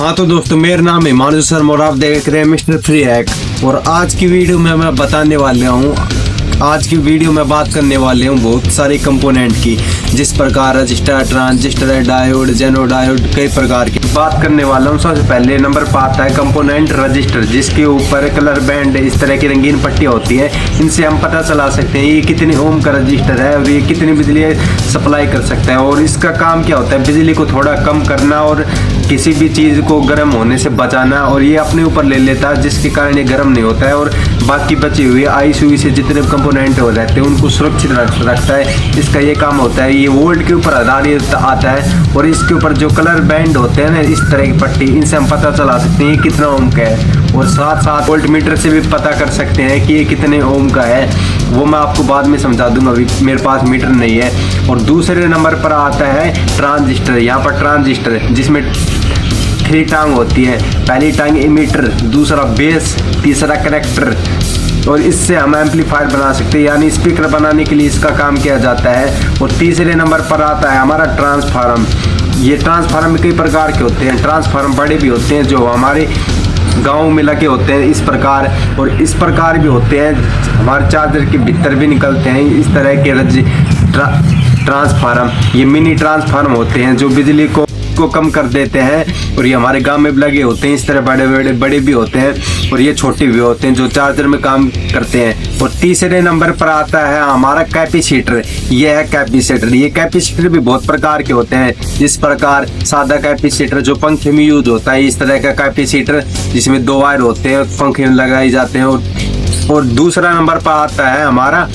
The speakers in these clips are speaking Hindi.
हाँ तो दोस्तों, मेरा नाम है मानू शर्मा और आप देख रहे हैं मिस्टर फ्री हैक। और आज की वीडियो में मैं बताने वाले हूँ, आज की वीडियो में बात करने वाले हूँ बहुत सारे कंपोनेंट की, जिस प्रकार रजिस्टर, ट्रांजिस्टर, डायोड, जेनो डायोड, कई प्रकार की बात करने वाला हूँ। सबसे पहले नंबर पर आता है कंपोनेंट रजिस्टर, जिसके ऊपर कलर बैंड इस तरह की रंगीन पट्टियाँ होती हैं। इनसे हम पता चला सकते हैं ये कितने ओम का रजिस्टर है और ये कितनी बिजली सप्लाई कर सकता है। और इसका काम क्या होता है, बिजली को थोड़ा कम करना और किसी भी चीज़ को गर्म होने से बचाना। और ये अपने ऊपर ले लेता है, जिसके कारण ये गर्म नहीं होता है और बाकी बचे हुए आईसी से जितने कंपोनेंट हो रहते हैं उनको सुरक्षित रखता है। इसका ये काम होता है। ये वोल्ट के ऊपर आधारित आता है और इसके ऊपर जो कलर बैंड होते हैं ना, इस तरह की पट्टी, इनसे हम पता चला सकते हैं कितना ओम का है। और साथ साथ वोल्ट मीटर से भी पता कर सकते हैं कि ये कितने ओम का है। वो मैं आपको बाद में समझा दूंगा, अभी मेरे पास मीटर नहीं है। और दूसरे नंबर पर आता है ट्रांजिस्टर। यहाँ पर ट्रांजिस्टर जिसमें 3 टांग होती है, पहली टांग इमीटर, दूसरा बेस, तीसरा कनेक्टर। और इससे हम एम्पलीफायर बना सकते हैं, यानी स्पीकर बनाने के लिए इसका काम किया जाता है। और तीसरे नंबर पर आता है हमारा ट्रांसफार्मर। ये ट्रांसफार्मर कई प्रकार के होते हैं। ट्रांसफार्मर बड़े भी होते हैं जो हमारे गांव में लगे होते हैं इस प्रकार, और इस प्रकार भी होते हैं हमारे चार्जर के भीतर भी निकलते हैं इस तरह के ट्रांसफार्मर। ये मिनी ट्रांसफार्मर होते हैं जो बिजली को कम कर देते हैं। और ये हमारे गांव में भी लगे होते हैं इस तरह, बड़े भी होते हैं और ये छोटे भी होते हैं जो चार्जर में काम करते हैं। और तीसरे नंबर पर आता है हमारा कैपेसिटर। ये है कैपेसिटर। ये कैपेसिटर भी बहुत प्रकार के होते हैं, जिस प्रकार सादा कैपेसिटर जो पंखे में यूज होता है, इस तरह का कैपेसिटर जिसमें 2 वायर होते हैं, पंखे में लगाए जाते हैं। और दूसरा नंबर पर आता है हमारा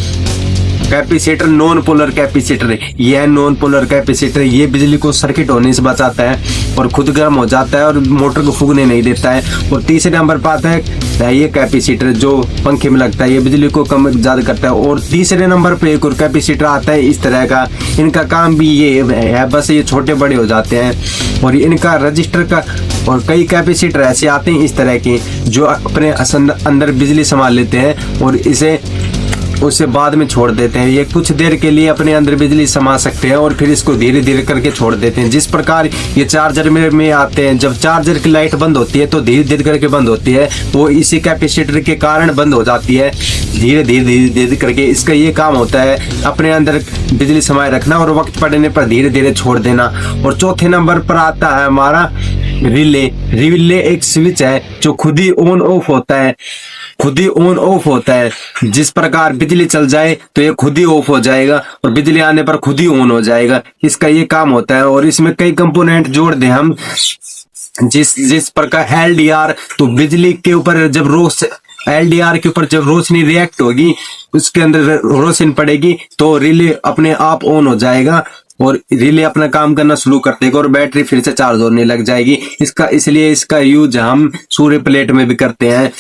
कैपेसिटर नॉन पोलर कैपेसिटर। यह है नॉन पोलर कैपेसिटर। ये बिजली को सर्किट होने से बचाता है और खुद गर्म हो जाता है और मोटर को फूकने नहीं देता है। और तीसरे नंबर पर आता है ये कैपेसिटर जो पंखे में लगता है, ये बिजली को कम ज्यादा करता है। और तीसरे नंबर पे एक और कैपेसिटर आता है इस तरह का। इनका काम भी ये है, बस ये छोटे बड़े हो जाते हैं। और इनका रजिस्टर का, और कई कैपेसिटर ऐसे आते हैं इस तरह के जो अपने अंदर बिजली संभाल लेते हैं और उसे बाद में छोड़ देते हैं। ये कुछ देर के लिए अपने अंदर बिजली समा सकते हैं और फिर इसको धीरे धीरे करके छोड़ देते हैं। जिस प्रकार ये चार्जर में आते हैं, जब चार्जर की लाइट बंद होती है तो धीरे धीरे करके बंद होती है, वो इसी कैपेसिटर के कारण बंद हो जाती है धीरे धीरे करके। इसका ये काम होता है अपने अंदर बिजली समाये रखना और वक्त पड़ने पर धीरे धीरे छोड़ देना। और चौथे नंबर पर आता है हमारा रिले। रिले एक स्विच है जो खुद ही ऑन ऑफ होता है, खुद ही ऑन ऑफ होता है। जिस प्रकार बिजली चल जाए तो ये खुद ही ऑफ हो जाएगा और बिजली आने पर खुद ही ऑन हो जाएगा। इसका ये काम होता है। और इसमें कई कंपोनेंट जोड़ दें हम, जिस प्रकार LDR, तो बिजली के ऊपर जब LDR के ऊपर जब रोशनी रिएक्ट होगी, उसके अंदर रोशनी पड़ेगी तो रिले अपने आप ऑन हो जाएगा और रिले अपना काम करना शुरू कर देगा और बैटरी फिर से चार्ज होने लग जाएगी। इसलिए इसका यूज हम सूर्य प्लेट में भी करते हैं।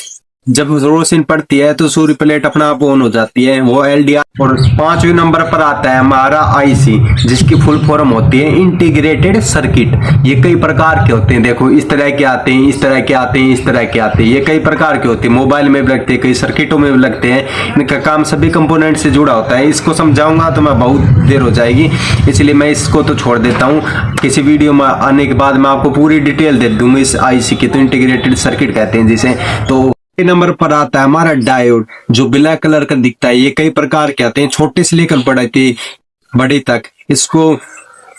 जब रोशनी पड़ती है तो सूर्य प्लेट अपना आप ऑन हो जाती है, वो LDR। और 5वें नंबर पर आता है हमारा IC, जिसकी फुल फॉर्म होती है इंटीग्रेटेड सर्किट। ये कई प्रकार के होते हैं, देखो इस तरह के आते हैं, इस तरह के आते हैं, इस तरह के आते हैं। ये कई प्रकार के होते हैं, मोबाइल में भी लगते हैं, कई सर्किटों में भी लगते हैं। इनका काम सभी कंपोनेंट से जुड़ा होता है। इसको समझाऊंगा तो मैं बहुत देर हो जाएगी, इसलिए मैं इसको तो छोड़ देता हूँ। किसी वीडियो में आने के बाद मैं आपको पूरी डिटेल दे दूंगा इस IC की। तो इंटीग्रेटेड सर्किट कहते हैं जिसे। तो नंबर पर आता है हमारा डायोड, जो ब्लैक कलर का दिखता है। ये कई प्रकार के आते हैं, छोटे से लेकर बड़े तक।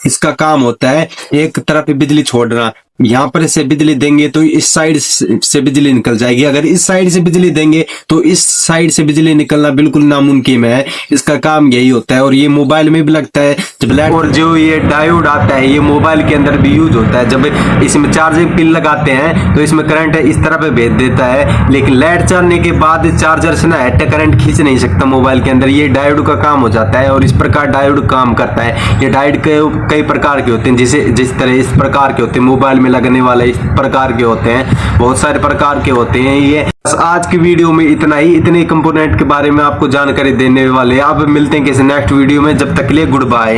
इसका काम होता है एक तरफ बिजली छोड़ना। यहाँ पर से बिजली देंगे तो इस साइड से बिजली निकल जाएगी, अगर इस साइड से बिजली देंगे तो इस साइड से बिजली निकलना बिल्कुल नामुमकिन है। इसका काम यही होता है। और ये मोबाइल में भी लगता है जब और जो ये डायोड आता है ये मोबाइल के अंदर भी यूज होता है। जब इसमें चार्जिंग पिन लगाते हैं तो इसमें करंट इस तरह पे भेज देता है, लेकिन लाइट चलने के बाद चार्जर से ना हट करंट खींच नहीं सकता मोबाइल के अंदर। ये डायोड का काम हो जाता है और इस प्रकार डायोड काम करता है। ये डायोड कई प्रकार के होते हैं, जिस तरह इस प्रकार के होते हैं, मोबाइल लगने वाले इस प्रकार के होते हैं, बहुत सारे प्रकार के होते हैं। ये बस आज की वीडियो में इतना ही, इतने कंपोनेंट के बारे में आपको जानकारी देने वाले। आप मिलते हैं किसी नेक्स्ट वीडियो में, जब तक के लिए गुड बाय।